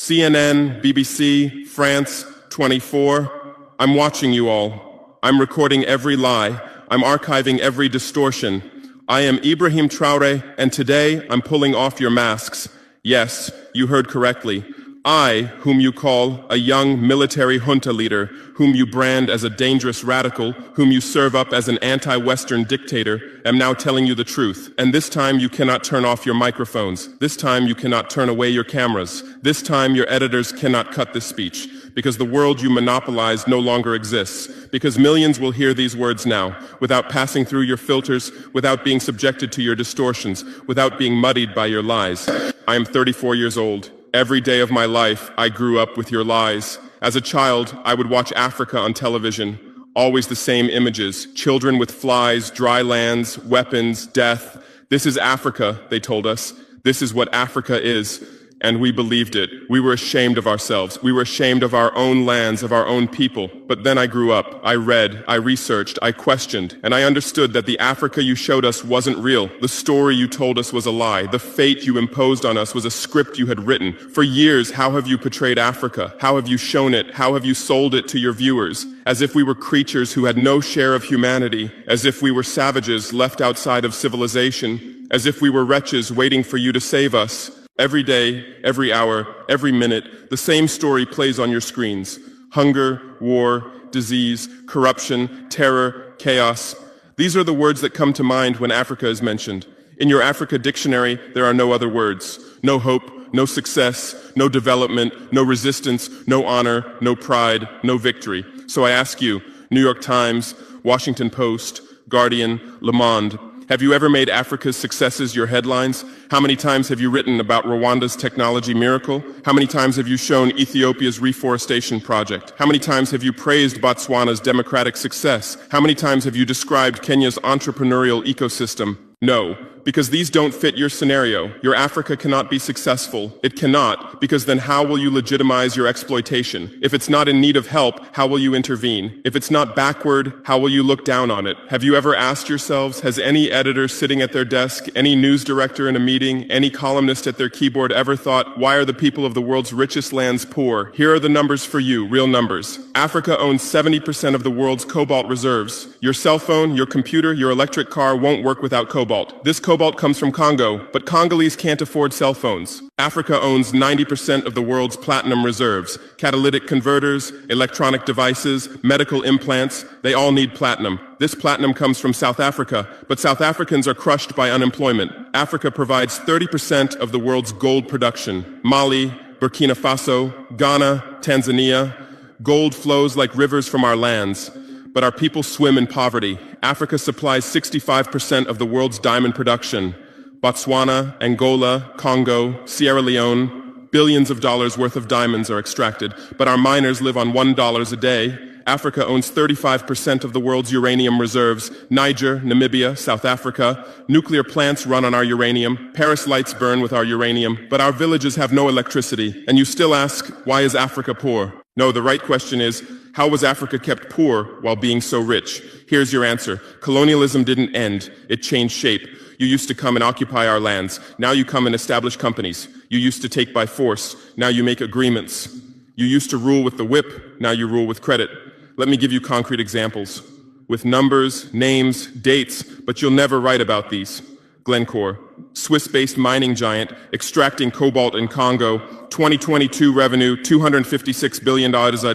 CNN, BBC, France, 24. I'm watching you all. I'm recording every lie. I'm archiving every distortion. I am Ibrahim Traore, and today I'm pulling off your masks. Yes, you heard correctly. I, whom you call a young military junta leader, whom you brand as a dangerous radical, whom you serve up as an anti-Western dictator, am now telling you the truth. And this time you cannot turn off your microphones. This time you cannot turn away your cameras. This time your editors cannot cut this speech, because the world you monopolize no longer exists, because millions will hear these words now, without passing through your filters, without being subjected to your distortions, without being muddied by your lies. I am 34 years old. Every day of my life, I grew up with your lies. As a child, I would watch Africa on television. Always the same images. Children with flies, dry lands, weapons, death. This is Africa, they told us. This is what Africa is. And we believed it. We were ashamed of ourselves. We were ashamed of our own lands, of our own people. But then I grew up. I read, I researched, I questioned, and I understood that the Africa you showed us wasn't real. The story you told us was a lie. The fate you imposed on us was a script you had written. For years, how have you portrayed Africa? How have you shown it? How have you sold it to your viewers? As if we were creatures who had no share of humanity, as if we were savages left outside of civilization, as if we were wretches waiting for you to save us. Every day, every hour, every minute, the same story plays on your screens. Hunger, war, disease, corruption, terror, chaos. These are the words that come to mind when Africa is mentioned. In your Africa dictionary, there are no other words. No hope, no success, no development, no resistance, no honor, no pride, no victory. So I ask you, New York Times, Washington Post, Guardian, Le Monde, have you ever made Africa's successes your headlines? How many times have you written about Rwanda's technology miracle? How many times have you shown Ethiopia's reforestation project? How many times have you praised Botswana's democratic success? How many times have you described Kenya's entrepreneurial ecosystem? No, because these don't fit your scenario. Your Africa cannot be successful. It cannot, because then how will you legitimize your exploitation? If it's not in need of help, how will you intervene? If it's not backward, how will you look down on it? Have you ever asked yourselves, has any editor sitting at their desk, any news director in a meeting, any columnist at their keyboard ever thought, why are the people of the world's richest lands poor? Here are the numbers for you, real numbers. Africa owns 70% of the world's cobalt reserves. Your cell phone, your computer, your electric car won't work without cobalt. This cobalt comes from Congo, but Congolese can't afford cell phones. Africa owns 90% of the world's platinum reserves. Catalytic converters, electronic devices, medical implants, they all need platinum. This platinum comes from South Africa, but South Africans are crushed by unemployment. Africa provides 30% of the world's gold production. Mali, Burkina Faso, Ghana, Tanzania. Gold flows like rivers from our lands, but our people swim in poverty. Africa supplies 65% of the world's diamond production. Botswana, Angola, Congo, Sierra Leone, billions of dollars worth of diamonds are extracted, but our miners live on $1 a day. Africa owns 35% of the world's uranium reserves. Niger, Namibia, South Africa. Nuclear plants run on our uranium. Paris lights burn with our uranium, but our villages have no electricity. And you still ask, why is Africa poor? No, the right question is, how was Africa kept poor while being so rich? Here's your answer. Colonialism didn't end. It changed shape. You used to come and occupy our lands. Now you come and establish companies. You used to take by force. Now you make agreements. You used to rule with the whip. Now you rule with credit. Let me give you concrete examples. With numbers, names, dates, but you'll never write about these. Glencore, Swiss-based mining giant, extracting cobalt in Congo. 2022 revenue, $256 billion.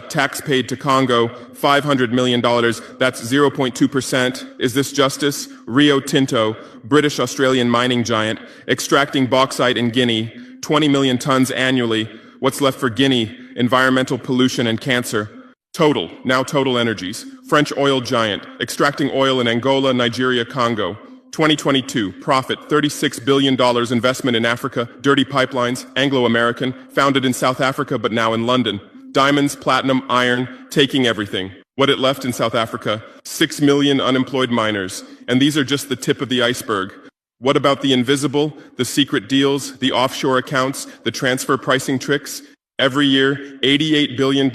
Tax paid to Congo, $500 million. That's 0.2%. Is this justice? Rio Tinto, British-Australian mining giant, extracting bauxite in Guinea, 20 million tons annually. What's left for Guinea? Environmental pollution and cancer. Total, now Total Energies, French oil giant, extracting oil in Angola, Nigeria, Congo. 2022, profit, $36 billion investment in Africa, dirty pipelines, Anglo-American, founded in South Africa but now in London. Diamonds, platinum, iron, taking everything. What it left in South Africa, 6 million unemployed miners. And these are just the tip of the iceberg. What about the invisible, the secret deals, the offshore accounts, the transfer pricing tricks? Every year, $88 billion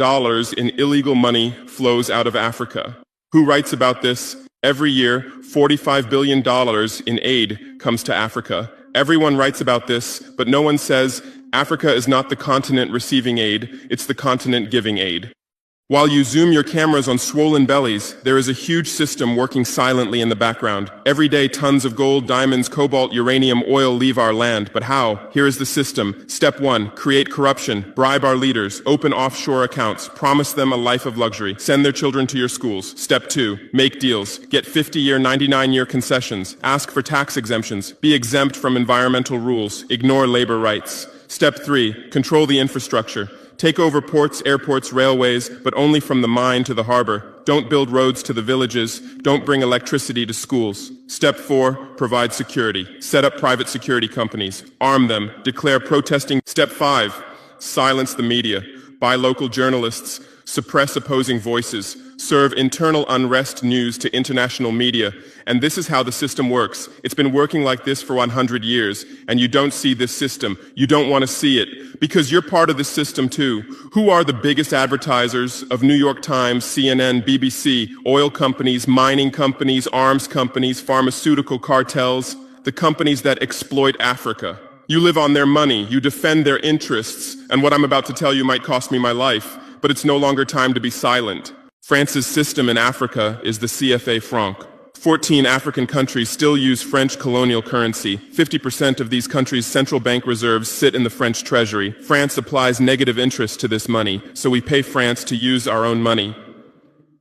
in illegal money flows out of Africa. Who writes about this? Every year, $45 billion in aid comes to Africa. Everyone writes about this, but no one says Africa is not the continent receiving aid, it's the continent giving aid. While you zoom your cameras on swollen bellies, there is a huge system working silently in the background. Every day, tons of gold, diamonds, cobalt, uranium, oil leave our land. But how? Here is the system. Step 1, create corruption, bribe our leaders, open offshore accounts, promise them a life of luxury, send their children to your schools. Step 2, make deals, get 50-year, 99-year concessions, ask for tax exemptions, be exempt from environmental rules, ignore labor rights. Step 3, control the infrastructure. Take over ports, airports, railways, but only from the mine to the harbor. Don't build roads to the villages. Don't bring electricity to schools. Step 4, provide security. Set up private security companies. Arm them. Declare protesting. Step 5, silence the media. Buy local journalists. Suppress opposing voices. Serve internal unrest news to international media. And this is how the system works. It's been working like this for 100 years, and you don't see this system. You don't want to see it, because you're part of this system too. Who are the biggest advertisers of New York Times, CNN, BBC, oil companies, mining companies, arms companies, pharmaceutical cartels, the companies that exploit Africa? You live on their money, you defend their interests, and what I'm about to tell you might cost me my life, but it's no longer time to be silent. France's system in Africa is the CFA franc. 14 African countries still use French colonial currency. 50% of these countries' central bank reserves sit in the French treasury. France applies negative interest to this money, so we pay France to use our own money.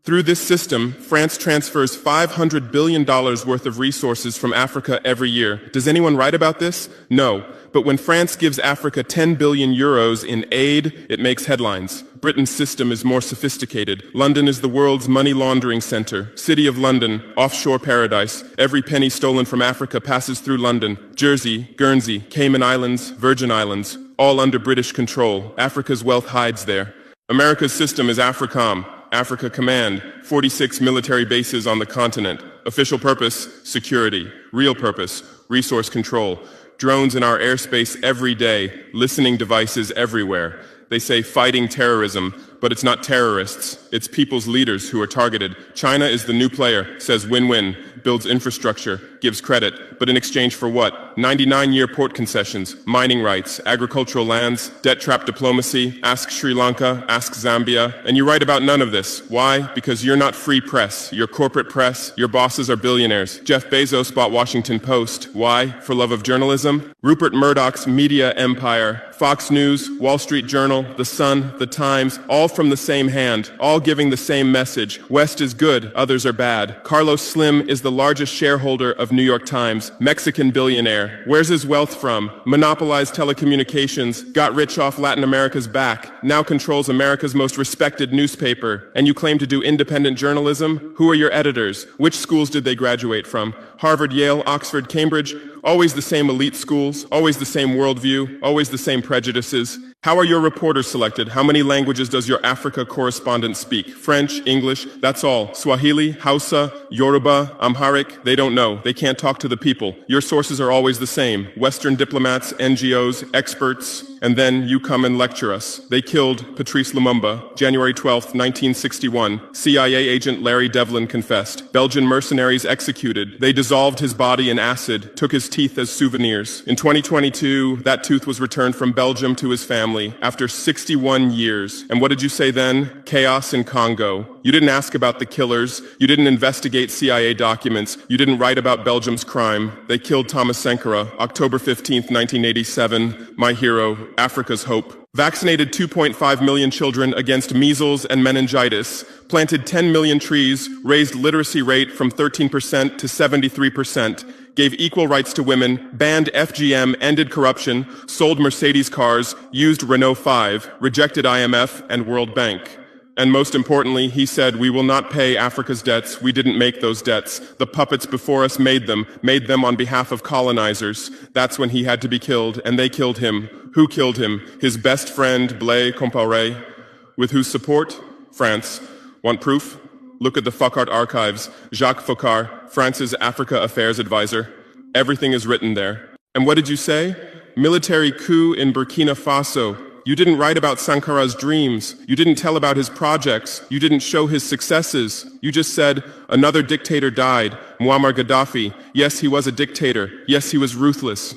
Through this system, France transfers $500 billion worth of resources from Africa every year. Does anyone write about this? No. But when France gives Africa 10 billion euros in aid, it makes headlines. Britain's system is more sophisticated. London is the world's money laundering center. City of London, offshore paradise. Every penny stolen from Africa passes through London. Jersey, Guernsey, Cayman Islands, Virgin Islands, all under British control. Africa's wealth hides there. America's system is AFRICOM, Africa Command, 46 military bases on the continent. Official purpose, security. Real purpose, resource control. Drones in our airspace every day, listening devices everywhere. They say fighting terrorism, but it's not terrorists. It's people's leaders who are targeted. China is the new player, says win-win, builds infrastructure, gives credit, but in exchange for what? 99-year port concessions, mining rights, agricultural lands, debt-trap diplomacy, ask Sri Lanka, ask Zambia, and you write about none of this. Why? Because you're not free press. You're corporate press. Your bosses are billionaires. Jeff Bezos bought Washington Post. Why? For love of journalism? Rupert Murdoch's media empire, Fox News, Wall Street Journal, The Sun, The Times, all from the same hand, all giving the same message. West is good, others are bad. Carlos Slim is the largest shareholder of New York Times, Mexican billionaire. Where's his wealth from? Monopolized telecommunications, got rich off Latin America's back, now controls America's most respected newspaper. And you claim to do independent journalism? Who are your editors? Which schools did they graduate from? Harvard, Yale, Oxford, Cambridge? Always the same elite schools, always the same worldview, always the same prejudices. How are your reporters selected? How many languages does your Africa correspondent speak? French, English, that's all. Swahili, Hausa, Yoruba, Amharic, they don't know. They can't talk to the people. Your sources are always the same. Western diplomats, NGOs, experts, and then you come and lecture us. They killed Patrice Lumumba, January 12th, 1961. CIA agent Larry Devlin confessed. Belgian mercenaries executed. They dissolved his body in acid, took his teeth as souvenirs. In 2022, that tooth was returned from Belgium to his family after 61 years. And what did you say then? Chaos in Congo. You didn't ask about the killers. You didn't investigate CIA documents. You didn't write about Belgium's crime. They killed Thomas Sankara, October 15th, 1987. My hero, Africa's hope. Vaccinated 2.5 million children against measles and meningitis, planted 10 million trees, raised literacy rate from 13% to 73%, gave equal rights to women, banned FGM, ended corruption, sold Mercedes cars, used Renault 5, rejected IMF and World Bank. And most importantly, he said, we will not pay Africa's debts. We didn't make those debts. The puppets before us made them on behalf of colonizers. That's when he had to be killed, and they killed him. Who killed him? His best friend, Blaise Compaoré. With whose support? France. Want proof? Look at the Focart archives. Jacques Faucard, France's Africa Affairs advisor. Everything is written there. And what did you say? Military coup in Burkina Faso. You didn't write about Sankara's dreams. You didn't tell about his projects. You didn't show his successes. You just said, another dictator died, Muammar Gaddafi. Yes, he was a dictator. Yes, he was ruthless.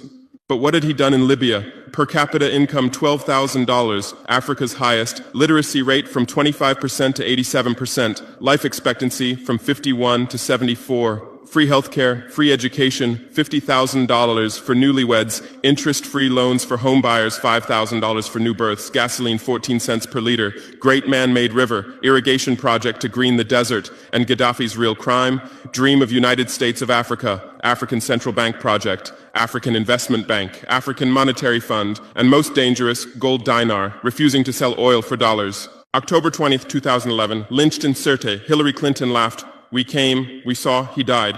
But what had he done in Libya? Per capita income $12,000, Africa's highest. Literacy rate from 25% to 87%. Life expectancy from 51 to 74. Free healthcare, free education, $50,000 for newlyweds, interest-free loans for homebuyers, $5,000 for new births, gasoline 14 cents per liter, great man-made river, irrigation project to green the desert, and Gaddafi's real crime, dream of United States of Africa, African Central Bank project, African Investment Bank, African Monetary Fund, and most dangerous, gold dinar, refusing to sell oil for dollars. October 20th, 2011, lynched in Sirte, Hillary Clinton laughed. We came, we saw, he died.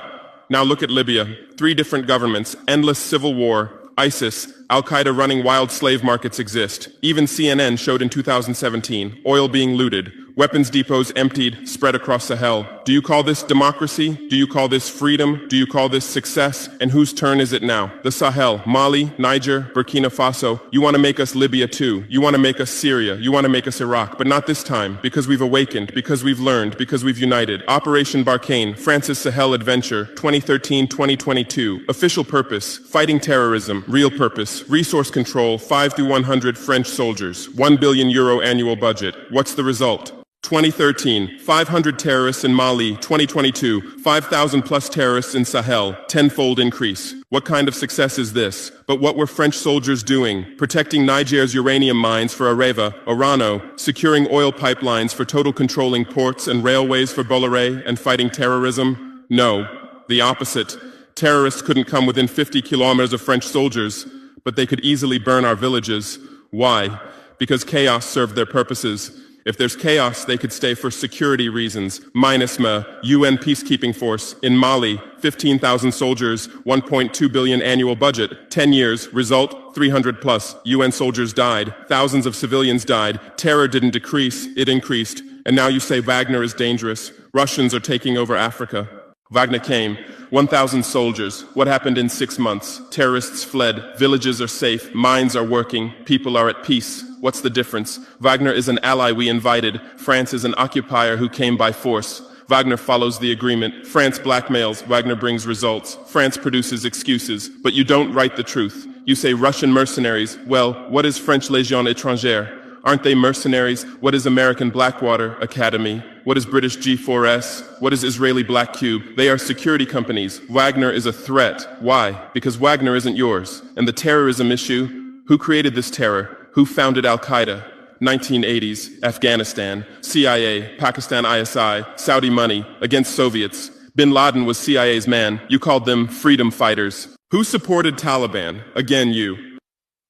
Now look at Libya. 3 different governments, endless civil war, ISIS, Al-Qaeda running wild slave markets exist. Even CNN showed in 2017, oil being looted, weapons depots emptied, spread across Sahel. Do you call this democracy? Do you call this freedom? Do you call this success? And whose turn is it now? The Sahel, Mali, Niger, Burkina Faso. You want to make us Libya too. You want to make us Syria. You want to make us Iraq. But not this time, because we've awakened, because we've learned, because we've united. Operation Barkhane, France's Sahel Adventure, 2013-2022. Official purpose, fighting terrorism. Real purpose, resource control, 5 through 100 French soldiers. €1 billion annual budget. What's the result? 2013, 500 terrorists in Mali. 2022, 5,000 plus terrorists in Sahel, tenfold increase. What kind of success is this? But what were French soldiers doing? Protecting Niger's uranium mines for Areva, Orano, securing oil pipelines for Total, controlling ports and railways for Bolloré, and fighting terrorism? No, the opposite. Terrorists couldn't come within 50 kilometers of French soldiers, but they could easily burn our villages. Why? Because chaos served their purposes. If there's chaos, they could stay for security reasons. MINUSMA, UN peacekeeping force. In Mali, 15,000 soldiers, 1.2 billion annual budget. 10 years, result, 300 plus. UN soldiers died. Thousands of civilians died. Terror didn't decrease, it increased. And now you say Wagner is dangerous. Russians are taking over Africa. Wagner came. 1,000 soldiers. What happened in 6 months? Terrorists fled. Villages are safe. Mines are working. People are at peace. What's the difference? Wagner is an ally we invited. France is an occupier who came by force. Wagner follows the agreement. France blackmails. Wagner brings results. France produces excuses. But you don't write the truth. You say Russian mercenaries. Well, what is French Légion étrangère? Aren't they mercenaries? What is American Blackwater Academy? What is British G4S? What is Israeli Black Cube? They are security companies. Wagner is a threat. Why? Because Wagner isn't yours. And the terrorism issue? Who created this terror? Who founded Al-Qaeda? 1980s, Afghanistan, CIA, Pakistan ISI, Saudi money, against Soviets. Bin Laden was CIA's man. You called them freedom fighters. Who supported Taliban? Again, you.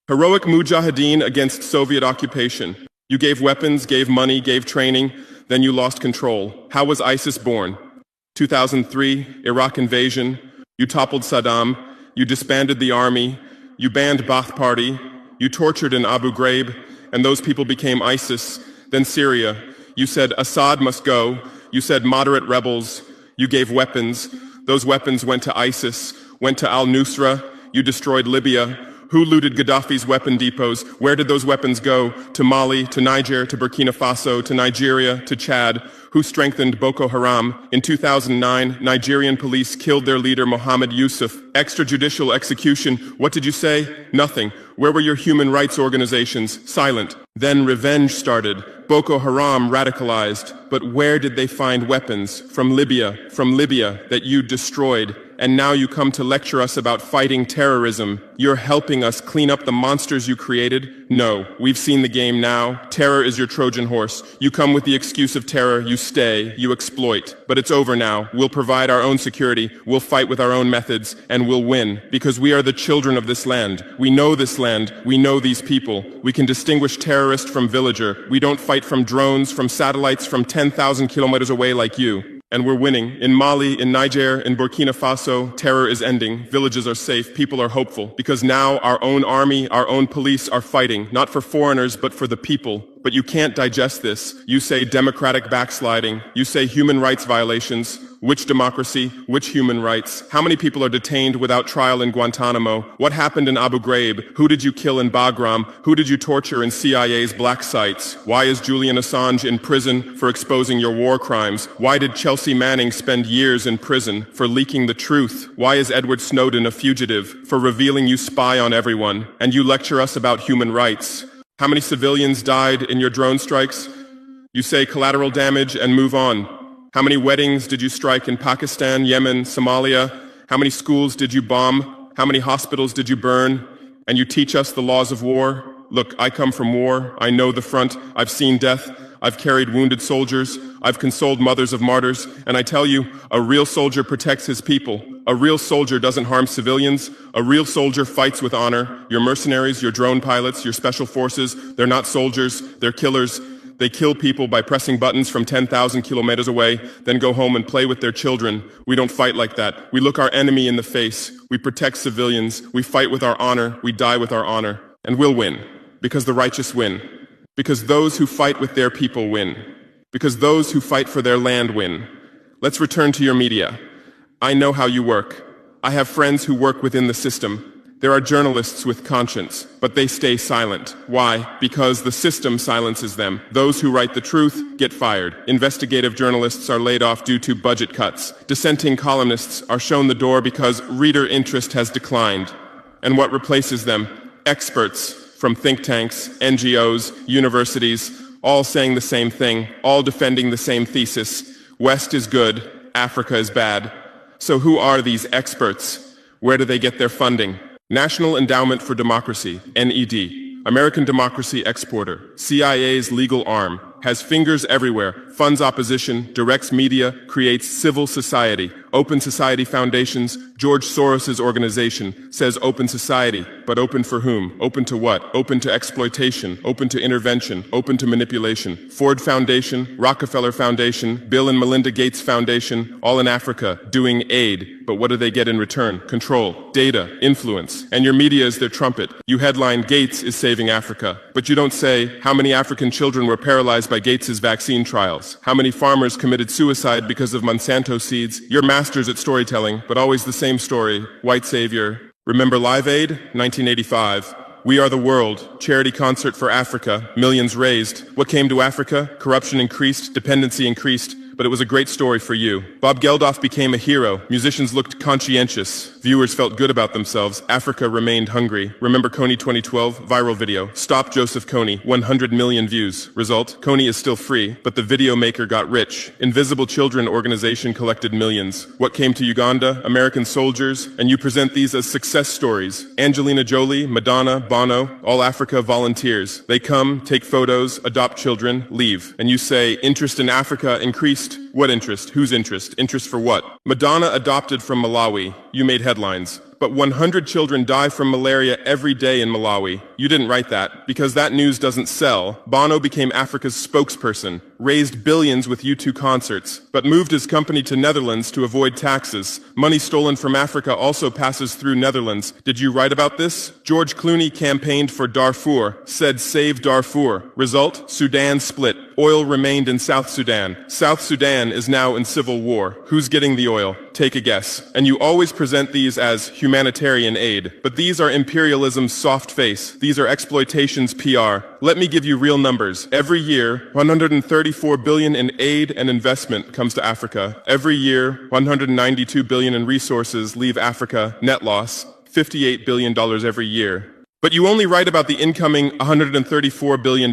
Heroic mujahideen against Soviet occupation. You gave weapons, gave money, gave training, then you lost control. How was ISIS born? 2003, Iraq invasion. You toppled Saddam. You disbanded the army. You banned Ba'ath Party. You tortured in Abu Ghraib, and those people became ISIS. Then Syria. You said Assad must go. You said moderate rebels. You gave weapons. Those weapons went to ISIS, went to al-Nusra. You destroyed Libya. Who looted Gaddafi's weapon depots? Where did those weapons go? To Mali, to Niger, to Burkina Faso, to Nigeria, to Chad. Who strengthened Boko Haram? In 2009, Nigerian police killed their leader Mohammed Yusuf. Extrajudicial execution. What did you say? Nothing. Where were your human rights organizations? Silent. Then revenge started. Boko Haram radicalized. But where did they find weapons? From Libya that you destroyed. And now you come to lecture us about fighting terrorism. You're helping us clean up the monsters you created? No, we've seen the game now. Terror is your Trojan horse. You come with the excuse of terror, you stay, you exploit. But it's over now. We'll provide our own security, we'll fight with our own methods, and we'll win. Because we are the children of this land. We know this land, we know these people. We can distinguish terrorist from villager. We don't fight from drones, from satellites, from 10,000 kilometers away like you. And we're winning. In Mali, in Niger, in Burkina Faso, terror is ending. Villages are safe. People are hopeful. Because now our own army, our own police are fighting, not for foreigners, but for the people. But you can't digest this. You say democratic backsliding. You say human rights violations. Which democracy? Which human rights? How many people are detained without trial in Guantanamo? What happened in Abu Ghraib? Who did you kill in Bagram? Who did you torture in CIA's black sites? Why is Julian Assange in prison for exposing your war crimes? Why did Chelsea Manning spend years in prison for leaking the truth? Why is Edward Snowden a fugitive for revealing you spy on everyone? And you lecture us about human rights. How many civilians died in your drone strikes? You say collateral damage and move on. How many weddings did you strike in Pakistan, Yemen, Somalia? How many schools did you bomb? How many hospitals did you burn? And you teach us the laws of war? Look, I come from war. I know the front. I've seen death. I've carried wounded soldiers. I've consoled mothers of martyrs. And I tell you, a real soldier protects his people. A real soldier doesn't harm civilians. A real soldier fights with honor. Your mercenaries, your drone pilots, your special forces, they're not soldiers. They're killers. They kill people by pressing buttons from 10,000 kilometers away, then go home and play with their children. We don't fight like that. We look our enemy in the face. We protect civilians. We fight with our honor. We die with our honor. And we'll win. Because the righteous win. Because those who fight with their people win. Because those who fight for their land win. Let's return to your media. I know how you work. I have friends who work within the system. There are journalists with conscience, but they stay silent. Why? Because the system silences them. Those who write the truth get fired. Investigative journalists are laid off due to budget cuts. Dissenting columnists are shown the door because reader interest has declined. And what replaces them? Experts from think tanks, NGOs, universities, all saying the same thing, all defending the same thesis. West is good, Africa is bad. So who are these experts? Where do they get their funding? National Endowment for Democracy, NED, American democracy exporter, CIA's legal arm, has fingers everywhere, funds opposition, directs media, creates civil society. Open Society Foundations, George Soros's organization, says open society, but open for whom? Open to what? Open to exploitation, open to intervention, open to manipulation. Ford Foundation, Rockefeller Foundation, Bill and Melinda Gates Foundation, all in Africa, doing aid. But what do they get in return? Control, data, influence. And your media is their trumpet. You headline, Gates is saving Africa. But you don't say, how many African children were paralyzed by Gates's vaccine trials? How many farmers committed suicide because of Monsanto seeds? You're masters at storytelling, but always the same story. White savior. Remember Live Aid? 1985. We Are the World, charity concert for Africa, millions raised. What came to Africa? Corruption increased, dependency increased, but it was a great story for you. Bob Geldof became a hero. Musicians looked conscientious. Viewers felt good about themselves. Africa remained hungry. Remember Kony 2012? Viral video. Stop Joseph Kony. 100 million views. Result? Kony is still free, but the video maker got rich. Invisible Children organization collected millions. What came to Uganda? American soldiers. And you present these as success stories. Angelina Jolie, Madonna, Bono, all Africa volunteers. They come, take photos, adopt children, leave. And you say, interest in Africa increased. What interest? Whose interest? Interest for what? Madonna adopted from Malawi. You made headlines. But 100 children die from malaria every day in Malawi. You didn't write that. Because that news doesn't sell, Bono became Africa's spokesperson, raised billions with U2 concerts, but moved his company to Netherlands to avoid taxes. Money stolen from Africa also passes through Netherlands. Did you write about this? George Clooney campaigned for Darfur, said save Darfur. Result? Sudan split. Oil remained in South Sudan. South Sudan is now in civil war. Who's getting the oil? Take a guess. And you always present these as humanitarian aid. But these are imperialism's soft face. These are exploitation's PR. Let me give you real numbers. Every year, 134 billion in aid and investment comes to Africa. Every year, 192 billion in resources leave Africa, net loss, $58 billion every year. But you only write about the incoming $134 billion.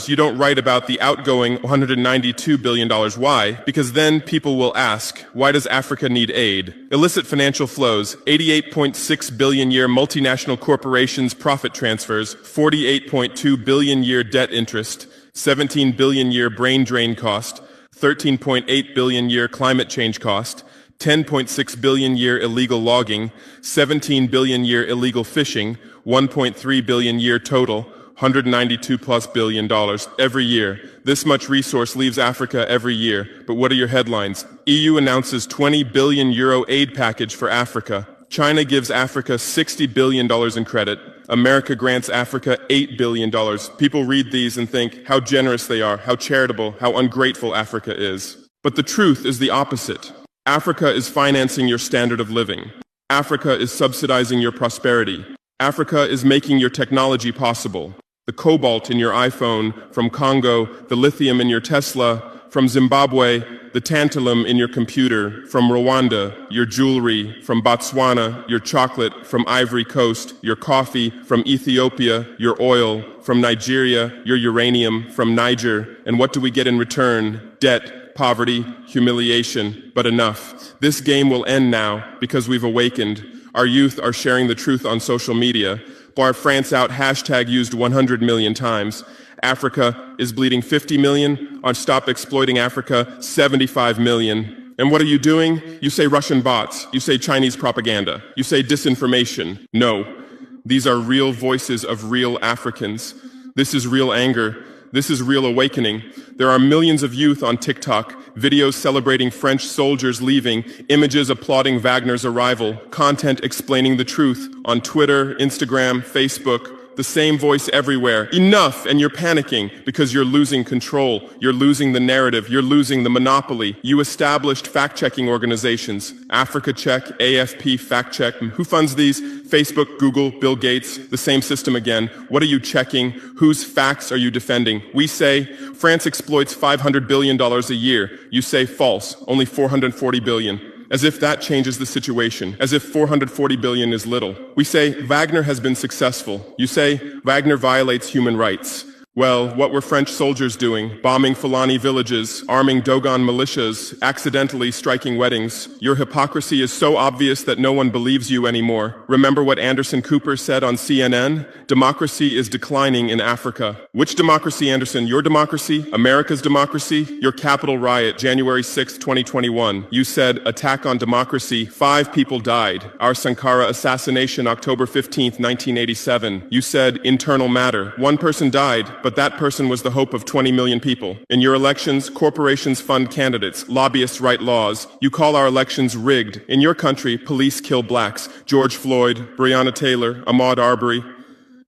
You don't write about the outgoing $192 billion. Why? Because then people will ask, why does Africa need aid? Illicit financial flows, 88.6 billion year multinational corporations profit transfers, 48.2 billion year debt interest, 17 billion year brain drain cost, 13.8 billion year climate change cost, 10.6 billion year illegal logging, 17 billion year illegal fishing, 1.3 billion year total, 192 plus billion dollars every year. This much resource leaves Africa every year. But what are your headlines? EU announces 20 billion euro aid package for Africa. China gives Africa $60 billion in credit. America grants Africa $8 billion. People read these and think how generous they are, how charitable, how ungrateful Africa is. But the truth is the opposite. Africa is financing your standard of living. Africa is subsidizing your prosperity. Africa is making your technology possible. The cobalt in your iPhone from Congo, the lithium in your Tesla from Zimbabwe, the tantalum in your computer from Rwanda, your jewelry from Botswana, your chocolate from Ivory Coast, your coffee from Ethiopia, your oil from Nigeria, your uranium from Niger. And what do we get in return? Debt, poverty, humiliation, but enough. This game will end now because we've awakened. Our youth are sharing the truth on social media. Bar France out hashtag used 100 million times. Africa is bleeding 50 million. On Stop Exploiting Africa, 75 million. And what are you doing? You say Russian bots. You say Chinese propaganda. You say disinformation. No. These are real voices of real Africans. This is real anger. This is real awakening. There are millions of youth on TikTok, videos celebrating French soldiers leaving, images applauding Wagner's arrival, content explaining the truth on Twitter, Instagram, Facebook. The same voice everywhere. Enough! And you're panicking because you're losing control. You're losing the narrative. You're losing the monopoly. You established fact-checking organizations. Africa Check, AFP Fact Check. Who funds these? Facebook, Google, Bill Gates. The same system again. What are you checking? Whose facts are you defending? We say France exploits $500 billion a year. You say false. Only $440 billion. As if that changes the situation, as if 440 billion is little. We say Wagner has been successful. You say Wagner violates human rights. Well, what were French soldiers doing? Bombing Fulani villages, arming Dogon militias, accidentally striking weddings. Your hypocrisy is so obvious that no one believes you anymore. Remember what Anderson Cooper said on CNN? Democracy is declining in Africa. Which democracy, Anderson? Your democracy? America's democracy? Your Capitol riot, January 6, 2021. You said, attack on democracy. 5 people died. Our Sankara assassination, October 15, 1987. You said, internal matter. 1 person died, but that person was the hope of 20 million people. In your elections, corporations fund candidates, lobbyists write laws. You call our elections rigged. In your country, police kill blacks. George Floyd, Breonna Taylor, Ahmaud Arbery.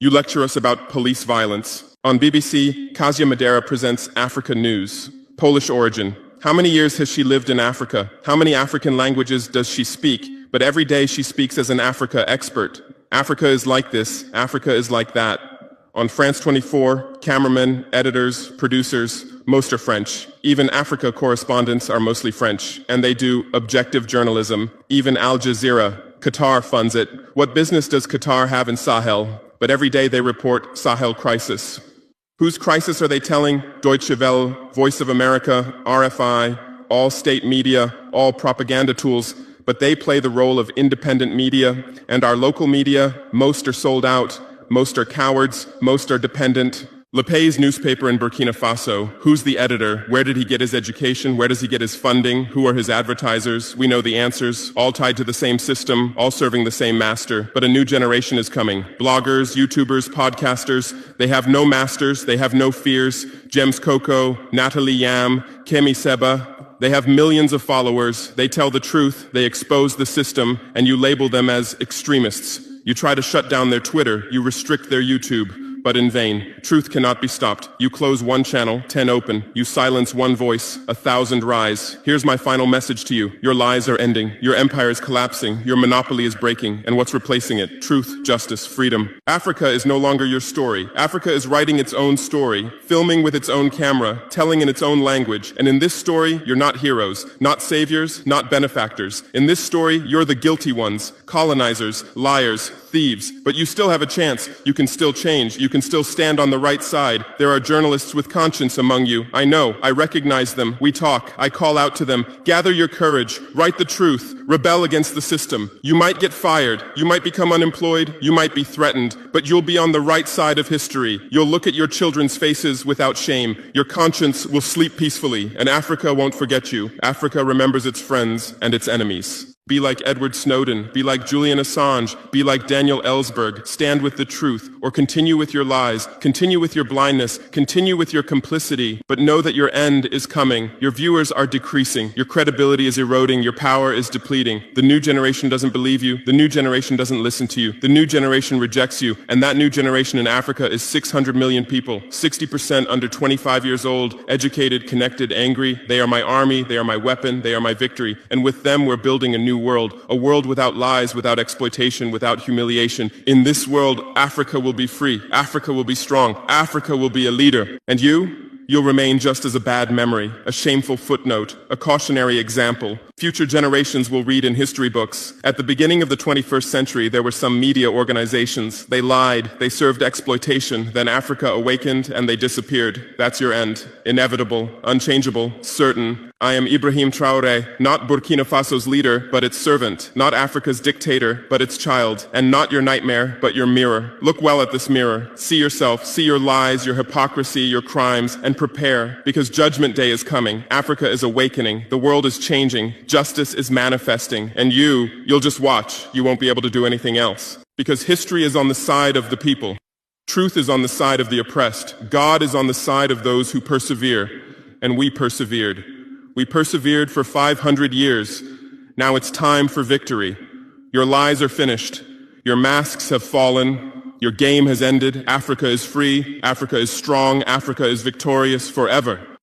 You lecture us about police violence. On BBC, Kasia Madera presents Africa News. Polish origin. How many years has she lived in Africa? How many African languages does she speak? But every day she speaks as an Africa expert. Africa is like this. Africa is like that. On France 24, cameramen, editors, producers, most are French. Even Africa correspondents are mostly French, and they do objective journalism. Even Al Jazeera. Qatar funds it. What business does Qatar have in Sahel? But every day they report Sahel crisis. Whose crisis are they telling? Deutsche Welle, Voice of America, RFI, all state media, all propaganda tools. But they play the role of independent media, and our local media, most are sold out. Most are cowards, most are dependent. Le Pay's newspaper in Burkina Faso, who's the editor? Where did he get his education? Where does he get his funding? Who are his advertisers? We know the answers, all tied to the same system, all serving the same master. But a new generation is coming. Bloggers, YouTubers, podcasters, they have no masters, they have no fears. James Coco, Natalie Yam, Kemi Seba, they have millions of followers. They tell the truth, they expose the system, and you label them as extremists. You try to shut down their Twitter, you restrict their YouTube, but in vain. Truth cannot be stopped. You close one channel, 10 open. You silence one voice, 1,000 rise. Here's my final message to you. Your lies are ending. Your empire is collapsing. Your monopoly is breaking. And what's replacing it? Truth, justice, freedom. Africa is no longer your story. Africa is writing its own story, filming with its own camera, telling in its own language. And in this story, you're not heroes, not saviors, not benefactors. In this story, you're the guilty ones, colonizers, liars, thieves. But you still have a chance. You can still change. You can still stand on the right side. There are journalists with conscience among you. I know. I recognize them. We talk. I call out to them. Gather your courage. Write the truth. Rebel against the system. You might get fired. You might become unemployed. You might be threatened. But you'll be on the right side of history. You'll look at your children's faces without shame. Your conscience will sleep peacefully. And Africa won't forget you. Africa remembers its friends and its enemies. Be like Edward Snowden, be like Julian Assange, be like Daniel Ellsberg. Stand with the truth, or continue with your lies, continue with your blindness, continue with your complicity, but know that your end is coming. Your viewers are decreasing, your credibility is eroding, your power is depleting. The new generation doesn't believe you, the new generation doesn't listen to you, the new generation rejects you, and that new generation in Africa is 600 million people, 60% under 25 years old, educated, connected, angry. They are my army, they are my weapon, they are my victory, and with them we're building a new world, a world without lies, without exploitation, without humiliation. In this world, Africa will be free, Africa will be strong, Africa will be a leader. And you'll remain just as a bad memory, a shameful footnote, a cautionary example. Future generations will read in history books. At the beginning of the 21st century, there were some media organizations. They lied, they served exploitation, then Africa awakened and they disappeared. That's your end. Inevitable, unchangeable, certain. I am Ibrahim Traoré, not Burkina Faso's leader, but its servant, not Africa's dictator, but its child, and not your nightmare, but your mirror. Look well at this mirror. See yourself, see your lies, your hypocrisy, your crimes, and prepare, because Judgment Day is coming. Africa is awakening. The world is changing. Justice is manifesting. And you'll just watch. You won't be able to do anything else. Because history is on the side of the people. Truth is on the side of the oppressed. God is on the side of those who persevere. And we persevered. We persevered for 500 years. Now it's time for victory. Your lies are finished. Your masks have fallen. Your game has ended. Africa is free. Africa is strong. Africa is victorious forever.